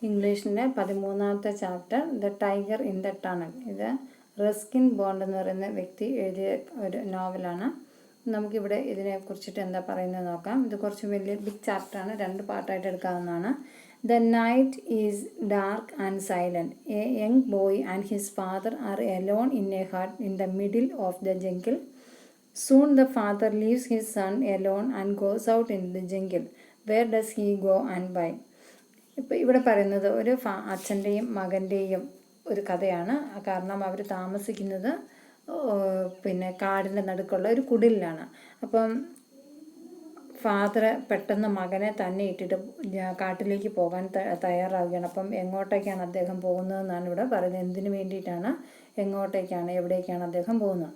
ഇംഗ്ലീഷിൻ്റെ 13ാമത്തെ chapter the tiger in the tunnel. ഇത് Ruskin Bond എന്ന് പറയുന്ന വ്യക്തി എഴുതിയ ഒരു നോവലാണ്. നമുക്കിവിടെ ഇതിനെ കുറിച്ചിട്ട് എന്താ പറയുന്നത് നോക്കാം. ഇത് കുറച്ച് വലിയ ബിഗ് ചാപ്റ്ററാണ്, 2 പാർട്ടായിട്ട് എടുക്കാവുന്നതാണ്. The night is dark and silent. A young boy and his father R Elon in A hut in the middle of the jungle. Soon the father leaves his son alone and goes out in the jungle. Where does he go and why? ഇപ്പോൾ ഇവിടെ പറയുന്നത് ഒരു അച്ഛൻ്റെയും മകൻ്റെയും ഒരു കഥയാണ്. കാരണം അവർ താമസിക്കുന്നത് പിന്നെ കാടിൻ്റെ നടുക്കുള്ള ഒരു കുടിലാണ്. അപ്പം ഫാദർ പെട്ടെന്ന് മകനെ തന്നെ ഇട്ടിട്ട് കാട്ടിലേക്ക് പോകാൻ തയ്യാറാവുകയാണ്. അപ്പം എങ്ങോട്ടേക്കാണ് അദ്ദേഹം പോകുന്നതെന്നാണ് ഇവിടെ പറയുന്നത്. എന്തിനു വേണ്ടിയിട്ടാണ്, എങ്ങോട്ടേക്കാണ്, എവിടേക്കാണ് അദ്ദേഹം പോകുന്നത്.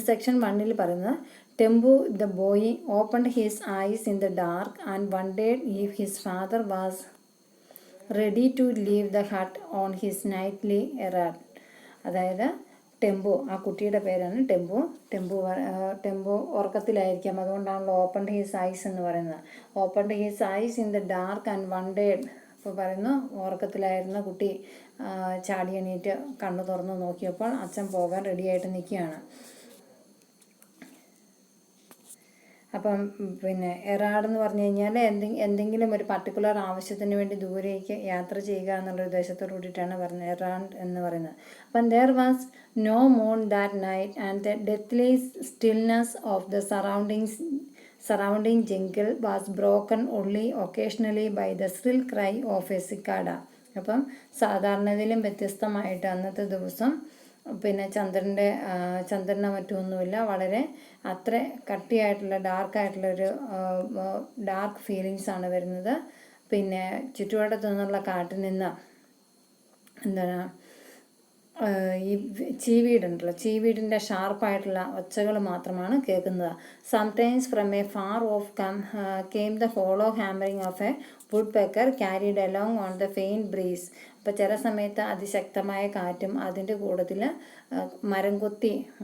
സെക്ഷൻ 1 പറയുന്നത് Tembu the boy opened his eyes in the dark and wondered if his father was ready to leave the hut on his nightly errand. അതായത് ടെമ്പു, ആ കുട്ടിയുടെ പേരാണ് ടെമ്പു. ടെമ്പു ഉറക്കത്തിലായിരിക്കാം, അതുകൊണ്ടാണല്ലോ ഓപ്പൺഡ് ഹിസ് ഐസ് എന്ന് പറയുന്നത്. Opened his eyes in the dark and wondered. ഇപ്പോൾ പറയുന്നു ഉറക്കത്തിലായിരുന്ന കുട്ടി ചാടി എണീറ്റ് കണ്ണു തുറന്ന് നോക്കിയപ്പോൾ അച്ഛൻ പോകാൻ റെഡിയായിട്ട് നിൽക്കുകയാണ്. അപ്പം പിന്നെ എറാഡ് എന്ന് പറഞ്ഞു കഴിഞ്ഞാൽ എന്തെങ്കിലും ഒരു പർട്ടിക്കുലർ ആവശ്യത്തിന് വേണ്ടി ദൂരേക്ക് യാത്ര ചെയ്യുക എന്നുള്ള ഉദ്ദേശത്തോട് കൂടിയിട്ടാണ് പറയുന്നത് എറാഡ് എന്ന് പറയുന്നത്. അപ്പം there was no moon that night and the deathly stillness of the surrounding jungle was broken only occasionally by the shrill cry of a cicada. അപ്പം സാധാരണയിലും വ്യത്യസ്തമായിട്ട് അന്നത്തെ ദിവസം പിന്നെ ചന്ദ്രനോ മറ്റൊന്നുമില്ല, വളരെ അത്ര കട്ടിയായിട്ടുള്ള ഡാർക്കായിട്ടുള്ളൊരു ഡാർക്ക് ഫീലിങ്സാണ് വരുന്നത്. പിന്നെ ചുറ്റുവട്ടത്തു നിന്നുള്ള കാട്ടിൽ നിന്ന് എന്താണ് ഈ ചീവീടുണ്ടല്ലോ, ചീവീടിൻ്റെ ഷാർപ്പായിട്ടുള്ള ഒച്ചകൾ മാത്രമാണ് കേൾക്കുന്നത്. Sometimes from afar off came the hollow hammering of a woodpecker carried along on the faint breeze. അപ്പോൾ ചില സമയത്ത് അതിശക്തമായ കാറ്റും അതിൻ്റെ കൂട്ടത്തിൽ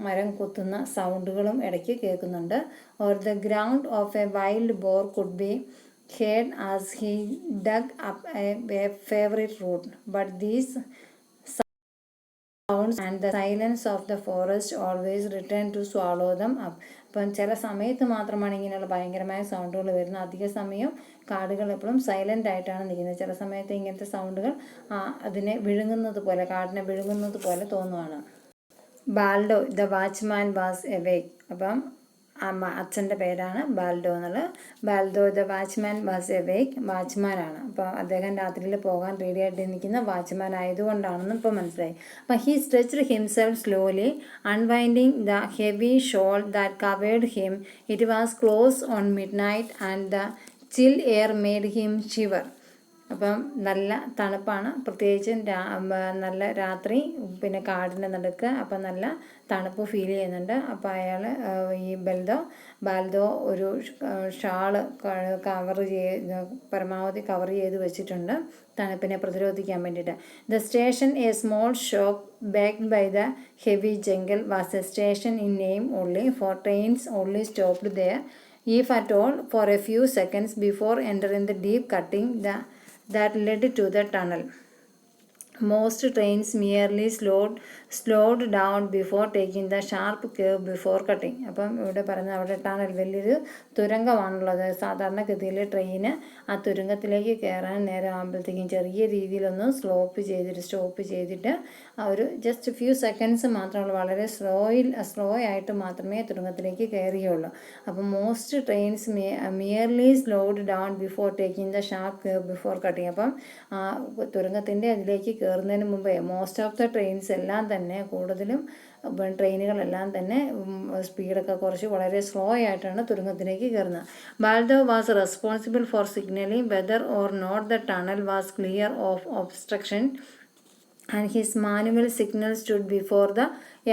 മരം കുത്തുന്ന സൗണ്ടുകളും ഇടയ്ക്ക് കേൾക്കുന്നുണ്ട്. Or the ground of a wild boar could be heard as he dug up a favorite root. But these sounds and the silence of the forest always return to swallow them up. അപ്പം ചില സമയത്ത് മാത്രമാണ് ഇങ്ങനെയുള്ള ഭയങ്കരമായ സൗണ്ടുകൾ വരുന്നത്. അധിക സമയം കാടുകൾ എപ്പോഴും സൈലൻ്റ് ആയിട്ടാണ് നിൽക്കുന്നത്. ചില സമയത്ത് ഇങ്ങനത്തെ സൗണ്ടുകൾ അതിനെ വിഴുങ്ങുന്നത് പോലെ, കാടിനെ വിഴുങ്ങുന്നത് പോലെ തോന്നുവാണ്. ബാൽഡോ ദ വാച്ച്മാൻ വാസ് എവേക്ക്. അപ്പം അച്ഛൻ്റെ പേരാണ് ബാൽഡോ എന്നുള്ളത്. ബാൽഡോ ദ വാച്ച്മാൻ വാസ് എവേക്ക്, വാച്ച്മാനാണ്. അപ്പോൾ അദ്ദേഹം രാത്രിയിൽ പോകാൻ റെഡി ആയിട്ട് നിൽക്കുന്ന വാച്ച്മാൻ ആയതുകൊണ്ടാണെന്ന് ഇപ്പോൾ മനസ്സിലായി. അപ്പം he stretched himself slowly unwinding the heavy shawl that covered him. It was close on mid night and the chill air made him shiver. അപ്പം നല്ല തണുപ്പാണ്, പ്രത്യേകിച്ചും നല്ല രാത്രി, പിന്നെ കാടിൻ്റെ നടുക്ക്. അപ്പം നല്ല തണുപ്പ് ഫീൽ ചെയ്യുന്നുണ്ട്. അപ്പോൾ അയാൾ ഈ ബാൽദോ ഒരു ഷാള് പരമാവധി കവർ ചെയ്ത് വെച്ചിട്ടുണ്ട് തണുപ്പിനെ പ്രതിരോധിക്കാൻ വേണ്ടിയിട്ട്. The station A small shop backed by the heavy jungle was a station in name only, for trains only stopped there, if at all, for a few seconds before entering the deep cutting that led to the tunnel. Most trains merely slowed down before taking the sharp curve before cutting. അപ്പം ഇവിടെ പറയുന്നത് അവിടെ tunnel വലിയൊരു തുരങ്കമാണുള്ളത്. സാധാരണഗതിയിൽ train ആ തുരങ്കത്തിലേക്ക് കയറാൻ നേരം ആകുമ്പോഴത്തേക്കും ചെറിയ രീതിയിലൊന്ന് സ്റ്റോപ്പ് ചെയ്തിട്ട് ഒരു ജസ്റ്റ് ഫ്യൂ സെക്കൻഡ്സ് മാത്രമുള്ളൂ, വളരെ സ്ലോ ആയിട്ട് മാത്രമേ തുരങ്കത്തിലേക്ക് കയറിയുള്ളൂ. അപ്പം most trains merely slowed down before taking the sharp curve before cutting. അപ്പം തുരങ്കത്തിൻ്റെ അതിലേക്ക് കയറുന്നതിന് മുമ്പേ മോസ്റ്റ് ഓഫ് ദ ട്രെയിൻസ് എല്ലാം തന്നെ, കൂടുതലും ട്രെയിനുകളെല്ലാം തന്നെ സ്പീഡൊക്കെ കുറച്ച് വളരെ സ്ലോ ആയിട്ടാണ് തുരങ്കത്തിലേക്ക് കയറുന്നത്. Baldeo was responsible for signalling whether or not the tunnel was clear of obstruction and his manual signal stood before the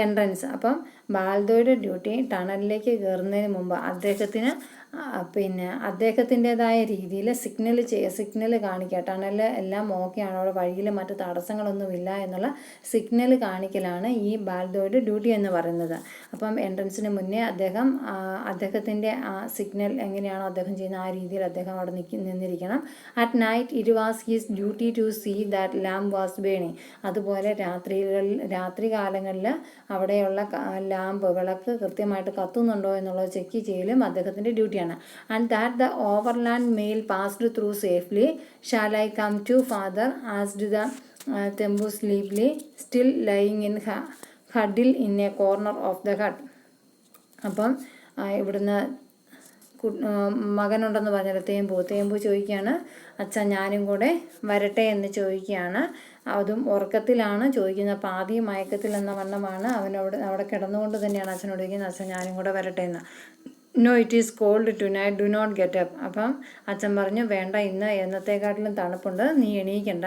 entrance. അപ്പം ബാൽദോയുടെ ഡ്യൂട്ടി ടണലിലേക്ക് കയറുന്നതിന് മുമ്പ് അദ്ദേഹത്തിന് പിന്നെ അദ്ദേഹത്തിൻ്റെതായ രീതിയിൽ സിഗ്നൽ കാണിക്കുക. ടണൽ എല്ലാം ഓക്കെയാണ്, അവിടെ വഴിയിൽ മറ്റ് തടസ്സങ്ങളൊന്നുമില്ല എന്നുള്ള സിഗ്നൽ കാണിക്കലാണ് ഈ ബാൽദോയുടെ ഡ്യൂട്ടി എന്ന് പറയുന്നത്. അപ്പം എൻട്രൻസിന് മുന്നേ അദ്ദേഹത്തിൻ്റെ ആ സിഗ്നൽ എങ്ങനെയാണോ അദ്ദേഹം ചെയ്യുന്ന ആ രീതിയിൽ അദ്ദേഹം അവിടെ നിന്നിരിക്കണം. At night it was his duty to see that lamp was burning. അതുപോലെ രാത്രി കാലങ്ങളിൽ അവിടെയുള്ള വിളക്ക് കൃത്യമായിട്ട് കത്തുന്നുണ്ടോ എന്നുള്ളത് ചെക്ക് ചെയ്യലും അദ്ദേഹത്തിൻ്റെ ഡ്യൂട്ടിയാണ്. And that the overland mail passed through safely. Shall I come too father asked the Tembu sleepily still lying in huddle in a corner of the hut. അപ്പം ഇവിടുന്ന് മകനുണ്ടെന്ന് പറഞ്ഞാൽ തേമ്പു ചോദിക്കുകയാണ്, അച്ഛാ ഞാനും കൂടെ വരട്ടെ എന്ന് ചോദിക്കുകയാണ്. അതും ഉറക്കത്തിലാണ് ചോദിക്കുന്നത്. പാതി മയക്കത്തിൽ എന്ന വണ്ണമാണ് അവിടെ കിടന്നുകൊണ്ട് തന്നെയാണ് അച്ഛനോട് ചോദിക്കുന്നത്, അച്ഛൻ ഞാനും കൂടെ വരട്ടെ എന്ന്. No it is cold tonight, do not get up. അപ്പം അച്ഛൻ പറഞ്ഞു, വേണ്ട, ഇന്ന് എന്നത്തെക്കാട്ടിലും തണുപ്പുണ്ട്, നീ എണീക്കണ്ട,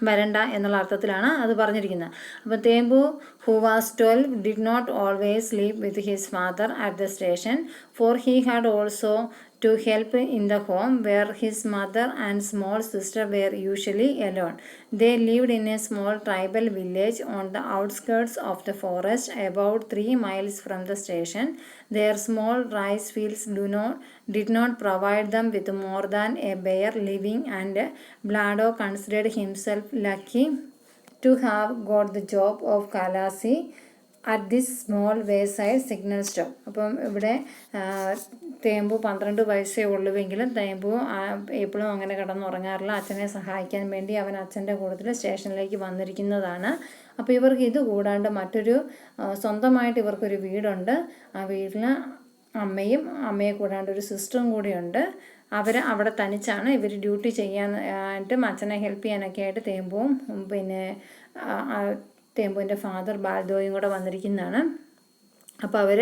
വരണ്ട എന്നുള്ള അർത്ഥത്തിലാണ് അത് പറഞ്ഞിരിക്കുന്നത്. അപ്പം തേമ്പു who was 12 did not always sleep with his father at the station, for he had also to help in the home where his mother and small sister were usually alone. They lived in a small tribal village on the outskirts of the forest about 3 miles from the station. Their small rice fields did not provide them with more than a bare living, and Blado considered himself lucky to have got the job of Kalasi at this small wayside signal stop. അപ്പം ഇവിടെ തേമ്പു 12 വയസ്സേ ഉള്ളുവെങ്കിലും തേമ്പു എപ്പോഴും അങ്ങനെ കിടന്നുറങ്ങാറില്ല. അച്ഛനെ സഹായിക്കാൻ വേണ്ടി അവൻ അച്ഛൻ്റെ കൂട്ടത്തിൽ സ്റ്റേഷനിലേക്ക് വന്നിരിക്കുന്നതാണ്. അപ്പോൾ ഇവർക്ക് ഇത് കൂടാണ്ട് മറ്റൊരു സ്വന്തമായിട്ട് ഇവർക്കൊരു വീടുണ്ട്. ആ വീട്ടിൽ അമ്മയെ കൂടാണ്ട് ഒരു സിസ്റ്ററും കൂടിയുണ്ട്. അവിടെ തനിച്ചാണ് ഇവർ ഡ്യൂട്ടി ചെയ്യാനായിട്ടും അച്ഛനെ ഹെൽപ്പ് ചെയ്യാനൊക്കെ ആയിട്ട് തേമ്പുവിൻ്റെ ഫാദർ ബാൽദോയും കൂടെ വന്നിരിക്കുന്നതാണ്. അപ്പോൾ അവർ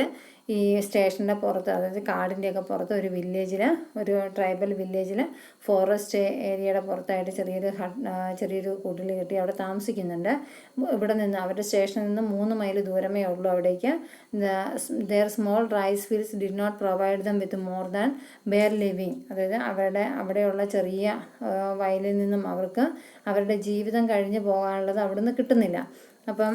ഈ സ്റ്റേഷൻ്റെ പുറത്ത്, അതായത് കാടിൻ്റെയൊക്കെ പുറത്ത് ഒരു ട്രൈബൽ വില്ലേജിൽ ഫോറസ്റ്റ് ഏരിയയുടെ പുറത്തായിട്ട് ചെറിയൊരു കൂട്ടിൽ കെട്ടി അവിടെ താമസിക്കുന്നുണ്ട്. ഇവിടെ നിന്ന് അവരുടെ സ്റ്റേഷനിൽ നിന്ന് 3 മൈൽ ദൂരമേ ഉള്ളൂ അവിടേക്ക്. There small rice fields did not provide them with more than bare living. അതായത് അവിടെയുള്ള ചെറിയ വയലിൽ നിന്നും അവർക്ക് അവരുടെ ജീവിതം കഴിഞ്ഞ് പോകാനുള്ളത് അവിടുന്ന് കിട്ടുന്നില്ല. അപ്പം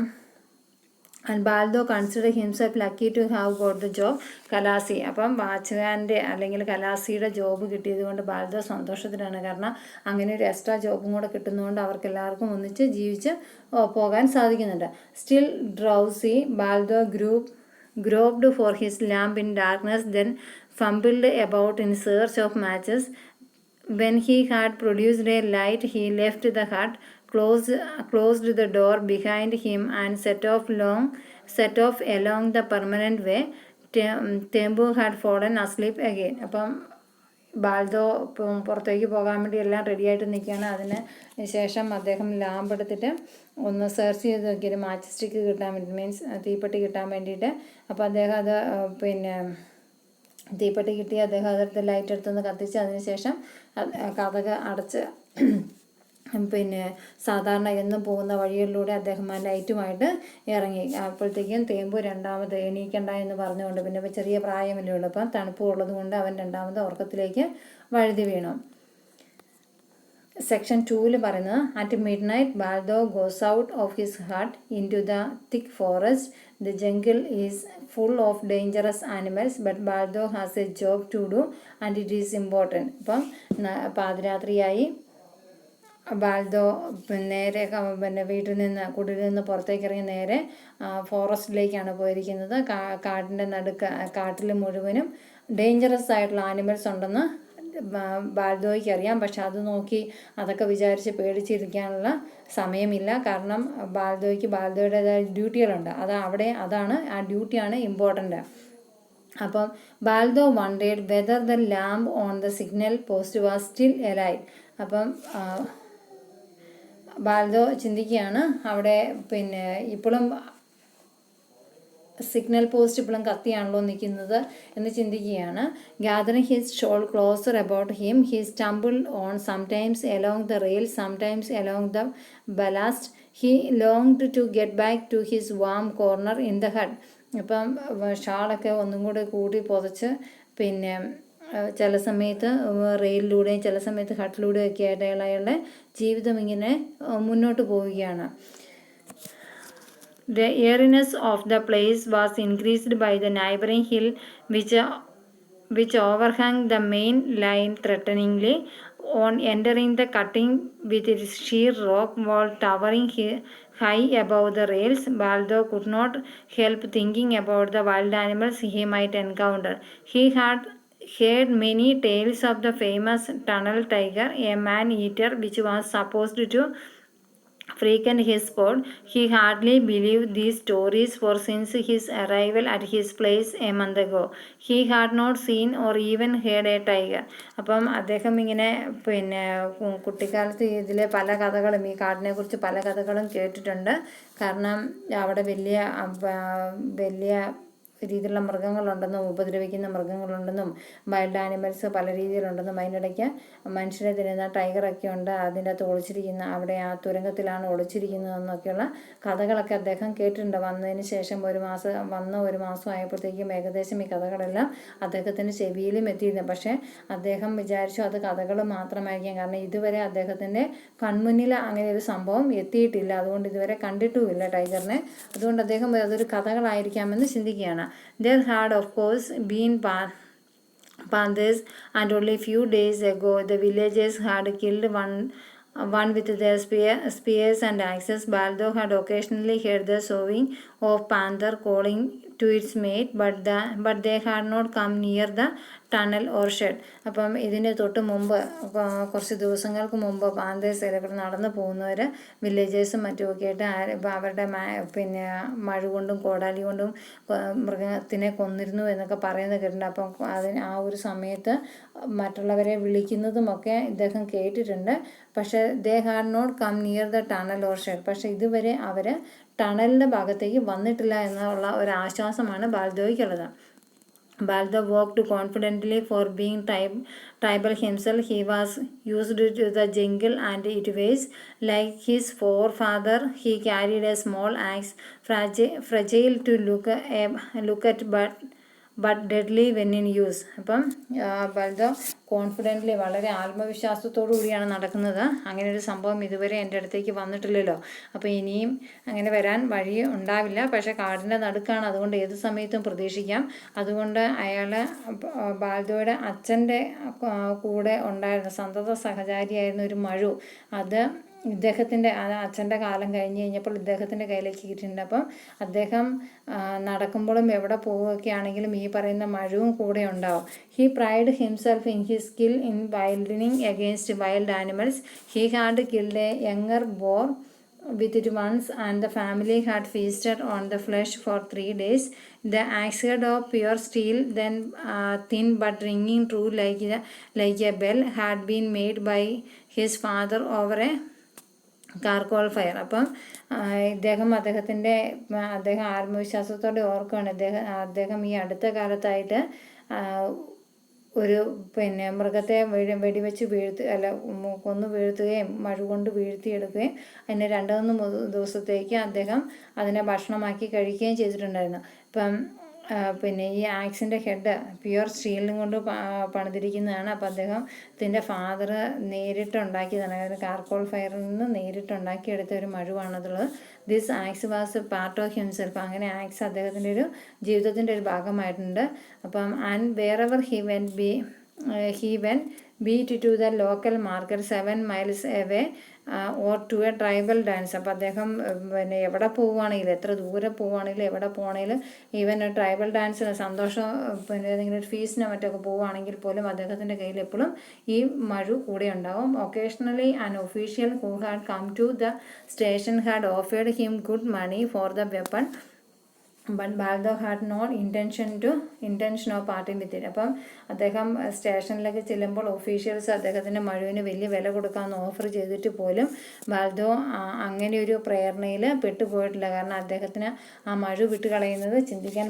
and Baldo considered himself lucky to have got the job Kalasi. അപ്പം വാച്ച്മാൻ്റെ അല്ലെങ്കിൽ കലാസിയുടെ ജോബ് കിട്ടിയത് കൊണ്ട് ബാൽദോ സന്തോഷത്തിലാണ്. കാരണം അങ്ങനെ ഒരു എക്സ്ട്രാ ജോബും കൂടെ കിട്ടുന്നതുകൊണ്ട് അവർക്ക് എല്ലാവർക്കും ഒന്നിച്ച് ജീവിച്ച് പോകാൻ സാധിക്കുന്നുണ്ട്. Still drowsy Baldeo groped for his lamp in darkness, then fumbled about in search of matches. When he had produced a light, he left the hut, closed the door behind him, and set off along the permanent way. Tembu had fallen asleep again. അപ്പം ബാൽദോ പുറത്തേക്ക് പോകാൻ വേണ്ടി എല്ലാം റെഡിയായിട്ട് നിൽക്കുകയാണ്. അതിന് ശേഷം അദ്ദേഹം ലാമ്പ് എടുത്തിട്ട് ഒന്ന് സെർച്ച് ചെയ്ത് നോക്കിയൊരു മാച്ച് സ്റ്റിക്ക് കിട്ടാൻ വേണ്ടി, മീൻസ് തീപ്പെട്ടി കിട്ടാൻ വേണ്ടിയിട്ട്. അപ്പോൾ അദ്ദേഹം അത് തീപ്പെട്ടി കിട്ടി അദ്ദേഹം അതെടുത്ത് ലൈറ്റ് എടുത്തൊന്ന് കത്തിച്ച് അതിന് ശേഷം കതക് അടച്ച് സാധാരണ എന്നും പോകുന്ന വഴികളിലൂടെ അദ്ദേഹം ആ ലൈറ്റുമായിട്ട് ഇറങ്ങി. അപ്പോഴത്തേക്കും തേമ്പു രണ്ടാമത് എണീക്കണ്ട എന്ന് പറഞ്ഞുകൊണ്ട്, പിന്നെ ചെറിയ പ്രായമല്ലേ ഉള്ളൂ, അപ്പം തണുപ്പ് ഉള്ളത് കൊണ്ട് അവൻ രണ്ടാമത് ഉറക്കത്തിലേക്ക് വഴുതി വീണു. സെക്ഷൻ 2 പറയുന്നത്, at midnight Baldeo goes out of his hut into the thick forest. The jungle is full of dangerous animals, but Baldeo has a job to do and it is important. അപ്പം പാതിരാത്രിയായി. ബാൽദോ നേരെ വീട്ടിൽ നിന്ന് കുടിലിൽ നിന്ന് പുറത്തേക്ക് ഇറങ്ങി നേരെ ഫോറസ്റ്റിലേക്കാണ് പോയിരിക്കുന്നത്. കാടിൻ്റെ കാട്ടിൽ മുഴുവനും ഡേഞ്ചറസ് ആയിട്ടുള്ള ആനിമൽസ് ഉണ്ടെന്ന് ബാൽദോയ്ക്ക് അറിയാം. പക്ഷെ അത് നോക്കി അതൊക്കെ വിചാരിച്ച് പേടിച്ചിരിക്കാനുള്ള സമയമില്ല. കാരണം ബാൽദോയുടേതായ ഡ്യൂട്ടികളുണ്ട്. അതാണ് ആ ഡ്യൂട്ടിയാണ് ഇമ്പോർട്ടൻ്റ്. അപ്പം Baldeo wondered whether the lamp on the signal post was still alive. അപ്പം ബാൽദോ ചിന്തിക്കുകയാണ്, അവിടെ ഇപ്പോഴും സിഗ്നൽ പോസ്റ്റ് ഇപ്പോഴും കത്തിയാണല്ലോ നിൽക്കുന്നത് എന്ന് ചിന്തിക്കുകയാണ്. Gathering his shawl closer about him, he stumbled on sometimes along the rail, sometimes along the ballast. He longed to get back to his warm corner in the hut. അപ്പം ഷാളൊക്കെ ഒന്നും കൂടി കൂടി പുതച്ച് പിന്നെ ചില സമയത്ത് റെയിലിലൂടെയും ചില സമയത്ത് ഹട്ടിലൂടെയും ഒക്കെ ആയിട്ട് അയാളുടെ ജീവിതം ഇങ്ങനെ മുന്നോട്ട് പോവുകയാണ്. The airiness of the place was increased by the neighboring hill which overhung the main line threateningly. On entering the cutting with its sheer rock wall towering high above the rails, Baldo could not help thinking about the wild animals he might encounter. He had heard many tales of the famous tunnel tiger, a man-eater which was supposed to frequent his spot. He hardly believed these stories, for since his arrival at his place a month ago, he had not seen or even heard a tiger. അപ്പം അദ്ദേഹം ഇങ്ങനെ പിന്നെ കുട്ടിക്കാലത്ത് ഇതിലെ പല കഥകളും ഈ കാടിനെ കുറിച്ച് പല കഥകളും കേട്ടിട്ടുണ്ട്. കാരണം അവിടെ വലിയ രീതിയിലുള്ള മൃഗങ്ങളുണ്ടെന്നും ഉപദ്രവിക്കുന്ന മൃഗങ്ങളുണ്ടെന്നും വൈൽഡ് ആനിമൽസ് പല രീതിയിലുണ്ടെന്നും അതിനിടയ്ക്ക് മനുഷ്യരെ തിന്നുന്ന ടൈഗറൊക്കെ ഉണ്ട്, അതിൻ്റെ അകത്ത് ഒളിച്ചിരിക്കുന്ന അവിടെ ആ തുരങ്കത്തിലാണ് ഒളിച്ചിരിക്കുന്നതെന്നൊക്കെയുള്ള കഥകളൊക്കെ അദ്ദേഹം കേട്ടിട്ടുണ്ട്. വന്നതിന് ശേഷം ഒരു മാസം ആയപ്പോഴത്തേക്കും ഏകദേശം ഈ കഥകളെല്ലാം അദ്ദേഹത്തിൻ്റെ ചെവിയിലും എത്തിയിരുന്നു. പക്ഷേ അദ്ദേഹം വിചാരിച്ചു അത് കഥകൾ മാത്രമായിരിക്കും, കാരണം ഇതുവരെ അദ്ദേഹത്തിൻ്റെ കൺമുന്നിൽ അങ്ങനെ ഒരു സംഭവം എത്തിയിട്ടില്ല, അതുകൊണ്ട് ഇതുവരെ കണ്ടിട്ടുമില്ല ടൈഗറിനെ. അതുകൊണ്ട് അദ്ദേഹം അതൊരു കഥകളായിരിക്കാമെന്ന് ചിന്തിക്കുകയാണ്. There had of course been panthers, and only few days ago the villagers had killed one with their spears and axes. Baldo had occasionally heard the soughing of panther calling to its mate, but they had not come near the tunnel or shed. അപ്പം ഇതിന് തൊട്ട് മുമ്പ് കുറച്ച് ദിവസങ്ങൾക്ക് മുമ്പ് പാന്തേഴ്സിലൂടെ നടന്നു പോകുന്നവർ വില്ലേജേഴ്സും മറ്റുമൊക്കെ ആയിട്ട് അവരുടെ പിന്നെ മഴ കൊണ്ടും കോടാലി കൊണ്ടും മൃഗത്തിനെ കൊന്നിരുന്നു എന്നൊക്കെ പറയുന്നത് കേട്ടിട്ടുണ്ട്. അപ്പം ആ ഒരു സമയത്ത് മറ്റുള്ളവരെ വിളിക്കുന്നതുമൊക്കെ ഇദ്ദേഹം കേട്ടിട്ടുണ്ട്. പക്ഷേ they had not come near the tunnel or shed. പക്ഷേ ഇതുവരെ അവർ ടണലിൻ്റെ ഭാഗത്തേക്ക് വന്നിട്ടില്ല എന്നുള്ള ഒരു ആശ്വാസമാണ് ബാൽദോയ്ക്കുള്ളത്. Baldo walked confidently, for being tribal himself, he was used to the jungle and its ways. Like his forefather, he carried a small axe, fragile to look at but deadly when in use. അപ്പം ബൽദോ confidently വളരെ ആത്മവിശ്വാസത്തോടു കൂടിയാണ് നടക്കുന്നത്. അങ്ങനെ ഒരു സംഭവം ഇതുവരെ എൻ്റെ അടുത്തേക്ക് വന്നിട്ടില്ലല്ലോ, അപ്പോൾ ഇനിയും അങ്ങനെ വരാൻ വഴി ഉണ്ടാവില്ല. പക്ഷേ കാടിൻ്റെ നടുക്കാണ്, അതുകൊണ്ട് ഏത് സമയത്തും പ്രതീക്ഷിക്കാം. അതുകൊണ്ട് അയാൾ ബാൽദോയുടെ അച്ഛൻ്റെ കൂടെ ഉണ്ടായിരുന്ന സന്തത സഹചാരിയായിരുന്ന ഒരു മഴു, അത് ഇദ്ദേഹത്തിൻ്റെ അച്ഛൻ്റെ കാലം കഴിഞ്ഞ് കഴിഞ്ഞപ്പോൾ ഇദ്ദേഹത്തിൻ്റെ കയ്യിലേക്ക് കിട്ടിയിട്ടുണ്ട്. അപ്പം അദ്ദേഹം നടക്കുമ്പോഴും എവിടെ പോവുകയൊക്കെ ആണെങ്കിലും ഈ പറയുന്ന മഴവും കൂടെ ഉണ്ടാവും. He prided himself in his skill in wielding against wild animals. He had killed a younger boar with it once, and the family had feasted on the flesh for 3 days. The axe head of pure steel, then thin but ringing true like a bell, had been made by his father over a charcoal fire. അപ്പം അദ്ദേഹം ആത്മവിശ്വാസത്തോടെ ഓർക്കുകയാണ്. അദ്ദേഹം ഈ അടുത്ത കാലത്തായിട്ട് ഒരു പിന്നെ മൃഗത്തെ വെടിവെച്ച് കൊന്നു വീഴ്ത്തുകയും മഴ കൊണ്ട് വീഴ്ത്തിയെടുക്കുകയും അതിനെ 2-3 ദിവസത്തേക്ക് അദ്ദേഹം അതിനെ ഭക്ഷണമാക്കി കഴിക്കുകയും ചെയ്തിട്ടുണ്ടായിരുന്നു. ഇപ്പം പിന്നെ ഈ ആക്സിൻ്റെ ഹെഡ് പ്യുവർ സ്റ്റീലിനും കൊണ്ട് പണിതിരിക്കുന്നതാണ്. അപ്പോൾ അദ്ദേഹത്തിൻ്റെ ഫാദർ നേരിട്ടുണ്ടാക്കിയതാണ്, അതായത് കാർക്കോൾ ഫയറിൽ നിന്ന് നേരിട്ടുണ്ടാക്കിയെടുത്ത ഒരു മഴുവാണതുള്ളത്. This axe was part of himself. അങ്ങനെ ആക്സ് അദ്ദേഹത്തിൻ്റെ ഒരു ജീവിതത്തിൻ്റെ ഒരു ഭാഗമായിട്ടുണ്ട്. അപ്പം and wherever he went beat to the local market 7 miles away or to a tribal dance. അപ്പോൾ അദ്ദേഹം പിന്നെ എവിടെ പോവുകയാണെങ്കിലും, എത്ര ദൂരെ പോവുകയാണെങ്കിലും, എവിടെ പോകണമെങ്കിലും, ഈവൻ ട്രൈബൽ ഡാൻസിന് സന്തോഷം പിന്നെ ഏതെങ്കിലും ഒരു ഫീസിനോ മറ്റൊക്കെ പോവുകയാണെങ്കിൽ പോലും അദ്ദേഹത്തിൻ്റെ കയ്യിൽ എപ്പോഴും ഈ മഴു കൂടെ ഉണ്ടാവും. Occasionally an official who had come to the station had offered him good money for the weapon, but Baldeo had not intention of parting with it. അപ്പം അദ്ദേഹം സ്റ്റേഷനിലേക്ക് ചെല്ലുമ്പോൾ ഒഫീഷ്യൽസ് അദ്ദേഹത്തിൻ്റെ മഴുവിന് വലിയ വില കൊടുക്കാമെന്ന് ഓഫർ ചെയ്തിട്ട് പോലും ബാൽദോ അങ്ങനെ ഒരു പ്രേരണയിൽ പെട്ടുപോയിട്ടില്ല. കാരണം അദ്ദേഹത്തിന് ആ മഴു വിട്ട് കളയുന്നത് ചിന്തിക്കാൻ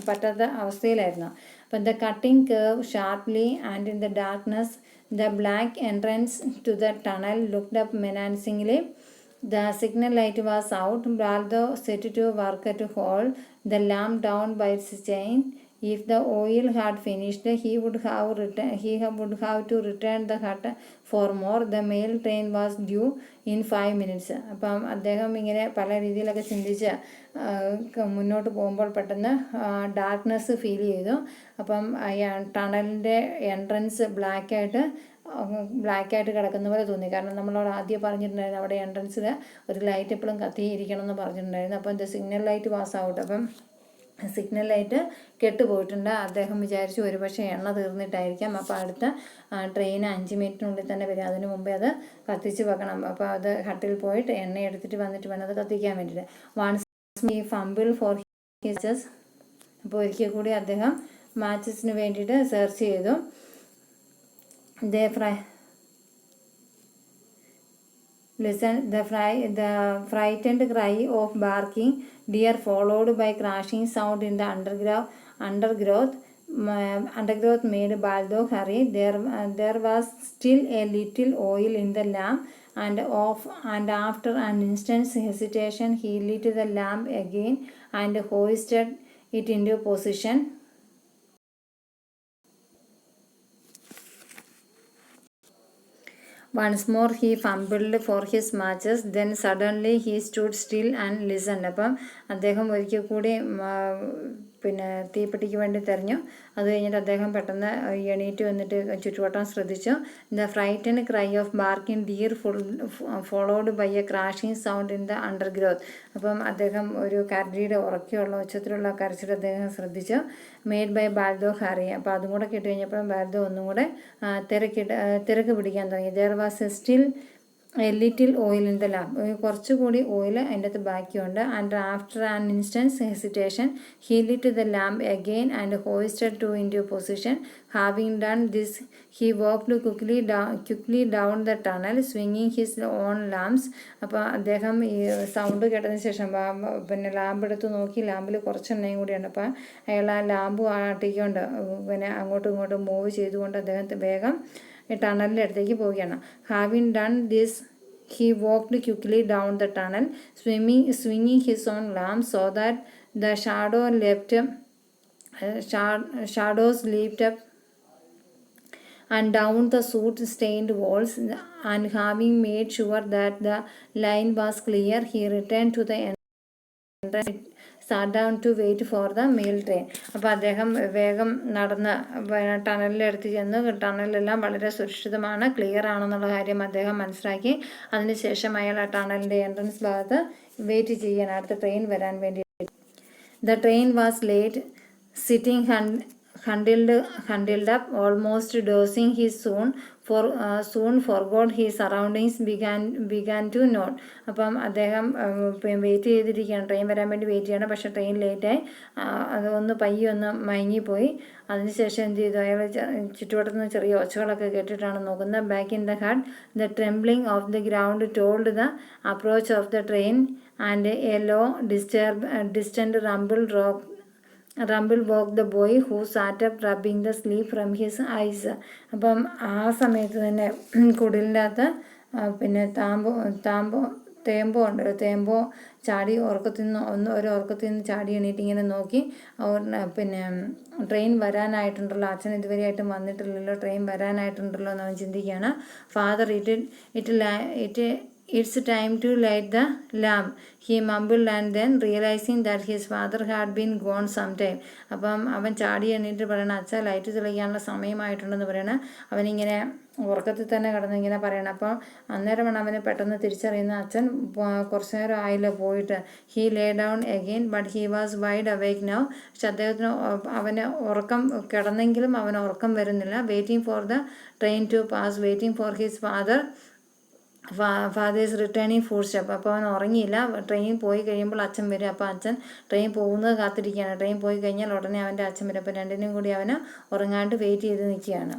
പറ്റാത്ത അവസ്ഥയിലായിരുന്നു. അപ്പം the cutting curve sharply and in the darkness the black entrance to the tunnel looked up menacingly. The signal light was out. Baldo set to work to hold the lamp down by its chain. If the oil had finished, he would have to return the hut for more. The mail train was due in 5 minutes. അപ്പം അദ്ദേഹം ഇങ്ങനെ പല രീതിയിലൊക്കെ ചിന്തിച്ച് മുന്നോട്ട് പോകുമ്പോൾ പെട്ടെന്ന് darkness feel ചെയ്തു. അപ്പം ടണലിൻ്റെ എൻട്രൻസ് ബ്ലാക്കായിട്ട് കിടക്കുന്ന പോലെ തോന്നി. കാരണം നമ്മളവിടെ ആദ്യം പറഞ്ഞിട്ടുണ്ടായിരുന്നു അവിടെ എൻട്രൻസിൽ ഒരു ലൈറ്റ് എപ്പോഴും കത്തിയിരിക്കണം എന്ന് പറഞ്ഞിട്ടുണ്ടായിരുന്നു. അപ്പം സിഗ്നൽ ലൈറ്റ് പാസ് ഔട്ട്. അപ്പം സിഗ്നൽ ലൈറ്റ് കെട്ടുപോയിട്ടുണ്ട്. അദ്ദേഹം വിചാരിച്ചു ഒരുപക്ഷെ എണ്ണ തീർന്നിട്ടായിരിക്കാം. അപ്പോൾ അടുത്ത ട്രെയിൻ 5 മിനിറ്റിനുള്ളിൽ തന്നെ വരും, അതിനു മുമ്പേ അത് കത്തിച്ച് വെക്കണം. അപ്പോൾ അത് ഹട്ടിൽ പോയിട്ട് എണ്ണ എടുത്തിട്ട് വന്നിട്ട് വേണം അത് കത്തിക്കാൻ വേണ്ടിയിട്ട്. വൺസ് ഈ ഫംബിൾ ഫോർ ഹിസസ്. അപ്പോൾ ഒരിക്കൽ കൂടി അദ്ദേഹം മാച്ചസിന് വേണ്ടിയിട്ട് സെർച്ച് ചെയ്തു. The frightened cry of barking deer followed by crashing sound in the undergrowth made Baldo hurry. There was still a little oil in the lamp, and after an instant's hesitation he lit the lamp again and hoisted it into position. Once more he fumbled for his matches. Then suddenly he stood still and listened. അപ്പം അദ്ദേഹം ഒരിക്കൽ കൂടി തീപ്പെട്ടിക്ക് വേണ്ടി തിരഞ്ഞു. അത് കഴിഞ്ഞിട്ട് അദ്ദേഹം പെട്ടെന്ന് എണീറ്റ് വന്നിട്ട് ചുറ്റുവട്ടം ശ്രദ്ധിച്ചു. The frightened cry of barking deer followed by a crashing sound in the undergrowth. അപ്പം അദ്ദേഹം ഒരു കരടിയുടെ ഉറക്കെയുള്ള ഉച്ചത്തിലുള്ള കരച്ചിൽ അദ്ദേഹം ശ്രദ്ധിച്ചു. Made by Baldeo hurry. അപ്പോൾ അതും കൂടെ കേട്ട് കഴിഞ്ഞപ്പോഴും ബാൽദോ ഒന്നും കൂടെ തിരക്ക് പിടിക്കാൻ തുടങ്ങി. There was still a little oil in the lamp. കുറച്ചുകൂടി ഓയിൽ അതിൻ്റെ അകത്ത് ബാക്കിയുണ്ട്. And after an instant's hesitation he lit the lamp again and hoisted to into position. Having done this he walked quickly down the tunnel സ്വിങ്ങിങ് his own lamps. അപ്പോൾ അദ്ദേഹം ഈ sound കേട്ടതിന് ശേഷം ലാമ്പ് എടുത്ത് നോക്കി. ലാമ്പിൽ കുറച്ച് എണ്ണയും കൂടിയുണ്ട്. അപ്പോൾ അയാൾ ആ ലാമ്പ് ആട്ടിക്കൊണ്ട് അങ്ങോട്ടും ഇങ്ങോട്ടും മൂവ് ചെയ്തുകൊണ്ട് അദ്ദേഹത്തെ വേഗം ടണലിൻ്റെ അടുത്തേക്ക് പോവുകയാണ്. Having done this he walked quickly down the tunnel, swinging his own lamp so that the shadows leaped up and down the soot-stained walls. And having made sure that the line was clear, he returned to the entrance, sat down to wait for the mail train. അപ്പോൾ അദ്ദേഹം വേഗം നടന്ന് ടണലിലെടുത്ത് ചെന്ന് ടണലെല്ലാം വളരെ സുരക്ഷിതമാണ്, clear ആണെന്നുള്ള കാര്യം അദ്ദേഹം മനസ്സിലാക്കി. അതിനുശേഷം അയാൾ ആ ടണലിൻ്റെ എൻട്രൻസ് ഭാഗത്ത് വെയിറ്റ് ചെയ്യാൻ അടുത്ത ട്രെയിൻ വരാൻ വേണ്ടി. The train was late. Sitting huddled up, almost dozing, he soon forgot his surroundings, began to nod. അപ്പം അദ്ദേഹം വെയിറ്റ് ചെയ്തിരിക്കുകയാണ്, ട്രെയിൻ വരാൻ വേണ്ടി വെയിറ്റ് ചെയ്യണം. പക്ഷേ ട്രെയിൻ ലേറ്റായി. അതൊന്ന് പയ്യൊന്ന് മയങ്ങിപ്പോയി. അതിനുശേഷം എന്ത് ചെയ്തു, അയാൾ ചുറ്റുവട്ടത്തു നിന്ന് ചെറിയ ഒച്ചകളൊക്കെ കേട്ടിട്ടാണ് നോക്കുന്നത്. Back in the hut the trembling of the ground told the approach of the train and a low distant rumble woke the boy who sat up rubbing the sleep from his eyes. അപ്പം ആ സമയത്ത് തന്നെ കുടിലിൻ്റെ അകത്ത് തേമ്പോ ചാടി ഉറക്കത്തിൽ നിന്ന് ചാടി എണീറ്റ് ഇങ്ങനെ നോക്കി. ട്രെയിൻ വരാനായിട്ടുണ്ടല്ലോ, അച്ഛൻ ഇതുവരെയായിട്ടും വന്നിട്ടില്ലല്ലോ, ട്രെയിൻ വരാനായിട്ടുണ്ടല്ലോ എന്ന് അവൻ ചിന്തിക്കുകയാണ്. Father It's time to light the lamp, he mumbled, and then realizing that his father had been gone some time. അപ്പം അവൻ ചാടി എണ്ണീറ്റ് പറയണം, അച്ഛാ ലൈറ്റ് തെളിയിക്കാനുള്ള സമയമായിട്ടുണ്ടെന്ന് പറയണം. അവനിങ്ങനെ ഉറക്കത്തിൽ തന്നെ കിടന്നിങ്ങനെ പറയണം. അപ്പോൾ അന്നേരമാണ് അവന് പെട്ടെന്ന് തിരിച്ചറിയുന്ന അച്ഛൻ കുറച്ച് നേരം ആയില്ല പോയിട്ട്. He lay down again but he was wide awake now. പക്ഷെ അദ്ദേഹത്തിന് അവന് ഉറക്കം കിടന്നെങ്കിലും അവന് ഉറക്കം വരുന്നില്ല. Waiting for the train to pass, waiting for his father's returning footstep. അപ്പോൾ അവൻ ഉറങ്ങിയില്ല. ട്രെയിൻ പോയി കഴിയുമ്പോൾ അച്ഛൻ വരും. അപ്പോൾ അച്ഛൻ ട്രെയിൻ പോകുന്നത് കാത്തിരിക്കുകയാണ്. ട്രെയിൻ പോയി കഴിഞ്ഞാൽ ഉടനെ അവൻ്റെ അച്ഛൻ വരും. അപ്പോൾ രണ്ടിനും കൂടി അവന് ഉറങ്ങാണ്ട് വെയിറ്റ് ചെയ്ത് നിൽക്കുകയാണ്.